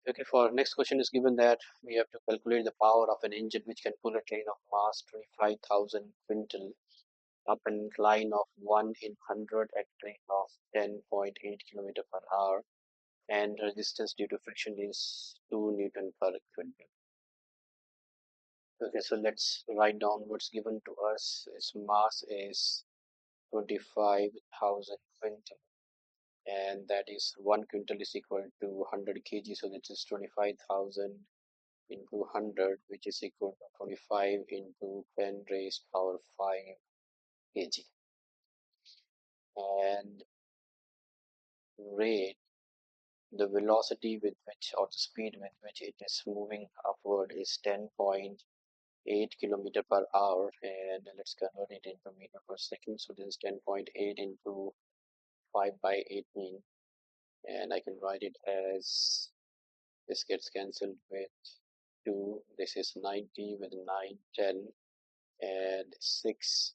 Okay, for next question is given that we have to calculate the power of an engine which can pull a train of mass 25,000 quintal up an incline of 1 in 100 at rate of 10.8 kilometer per hour, and resistance due to friction is 2 Newton per quintal. Okay, so let's write down what's given to us. Its mass is 25,000 quintal, and that is 1 quintal is equal to 100 kg, so that is 25,000 into 100, which is equal to 25 into 10 raised power 5 kg. And rate, the velocity with which, or the speed with which it is moving upward, is 10.8 kilometer per hour, and let's convert it into meter per second. So this is 10.8 into 5 by 18, and I can write it as, this gets cancelled with 2, this is 90 with 9, 10, and 6.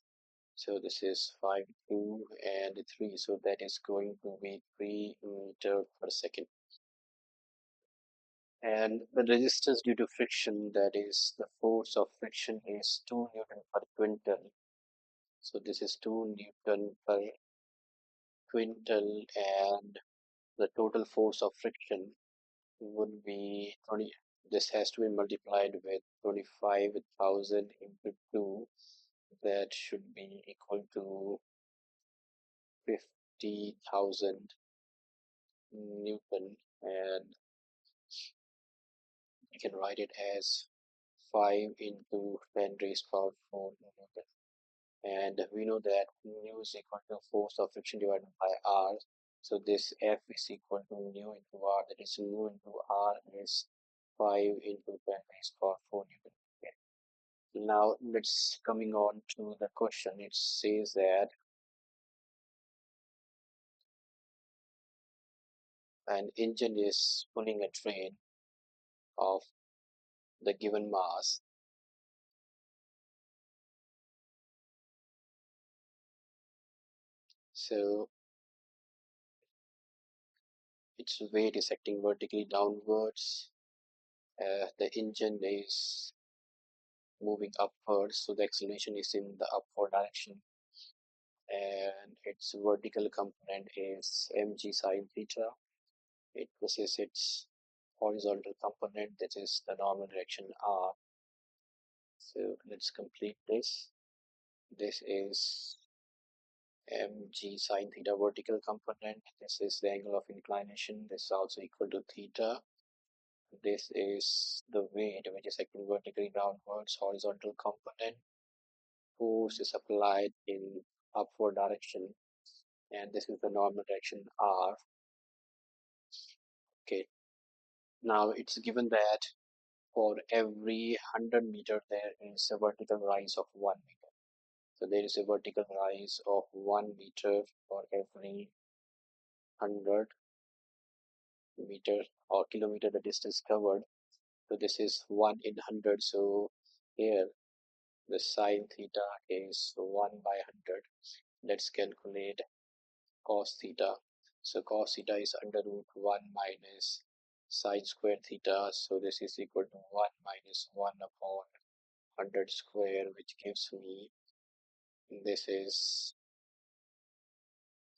So this is 5, 2, and 3. So that is going to be 3 meter per second. And the resistance due to friction, that is the force of friction, is 2 Newton per quintal. So this is 2 Newton per quintal, and the total force of friction would be 20. This has to be multiplied with 25,000 into 2. That should be equal to 50,000 Newton, and you can write it as 5 into 10 raised power 4 Newton. And we know that mu is equal to force of friction divided by R. So this F is equal to mu into R. That is, mu into R is 5 into 10 raised power 4 Newton. Okay. Now let's coming on to the question. It says that an engine is pulling a train of the given mass. So its weight is acting vertically downwards. The engine is moving upwards, so the acceleration is in the upward direction, and its vertical component is mg sine theta. It possesses its horizontal component, that is the normal direction r. So let's complete this. This is mg sine theta vertical component. This is the angle of inclination. This is also equal to theta. This is the weight which is acting vertically downwards, horizontal component. Force is applied in upward direction, and this is the normal direction r. Okay, now it's given that for every 100 meter there is a vertical rise of 1 meter. So there is a vertical rise of 1 meter for every 100 meter or kilometer the distance covered. So this is 1 in 100. So here the sine theta is 1 by 100. Let's calculate cos theta. So cos theta is under root 1 minus sine square theta. So this is equal to 1 minus 1 upon 100 square, which gives me, this is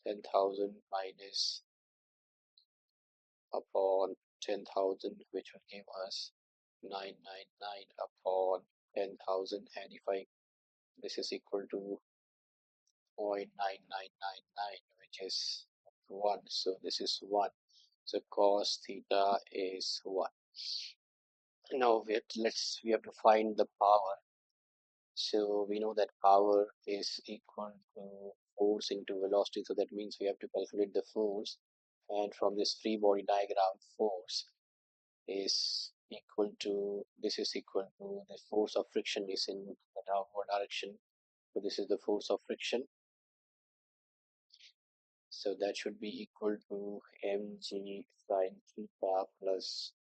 10,000 minus upon 10,000, which would give us 999 upon 10,000. And if I, this is equal to 0.9999, which is 1. So this is 1. So cos theta is 1. Now we have to find the power. So we know that power is equal to force into velocity. So that means we have to calculate the force. And from this free body diagram, force is equal to, this is equal to the force of friction is in the downward direction. So this is the force of friction. So that should be equal to mg sine theta plus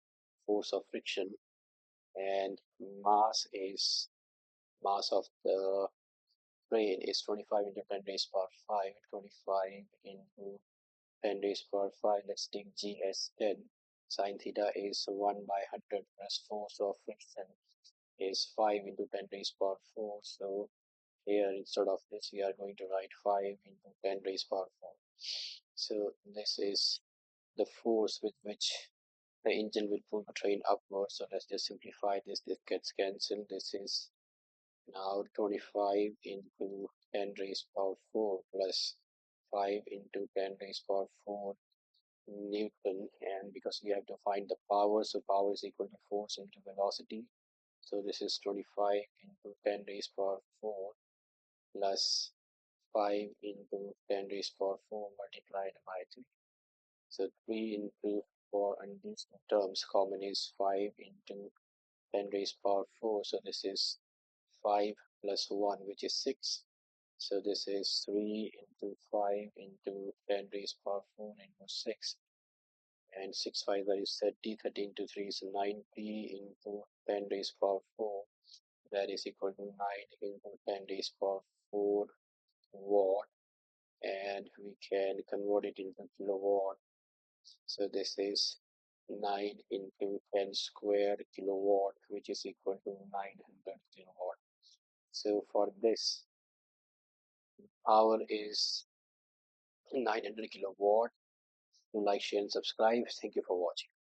force of friction, and mass of the train is 25 into 10 raised power 5. 25 into 10 raised power 5. Let's take g as 10. Sine theta is 1 by 100 plus force of friction is 5 into 10 raised power 4. So here instead of this we are going to write 5 into 10 raised power 4. So this is the force with which the engine will pull the train upwards. So let's just simplify this. This gets cancelled. This is now 25 into 10 raised power 4 plus 5 into 10 raised power 4 Newton. And because we have to find the power, so power is equal to force into velocity. So this is 25 into 10 raised power 4 plus 5 into 10 raised power 4 multiplied by 3. So 3 into 4, and these terms common is 5 into 10 raised power 4. So this is 5 plus 1, which is 6. So this is 3 into 5 into 10 raised power 4 into 6. And 6 5 that is 30, 30 into 3 is 90 into 10 raised power 4. That is equal to 9 into 10 raised power 4 watt. And we can convert it into kilowatt. So this is 9 into 10 square kilowatt, which is equal to 900 kilowatt. So for this, power is 900 kilowatt. Like, share, and subscribe. Thank you for watching.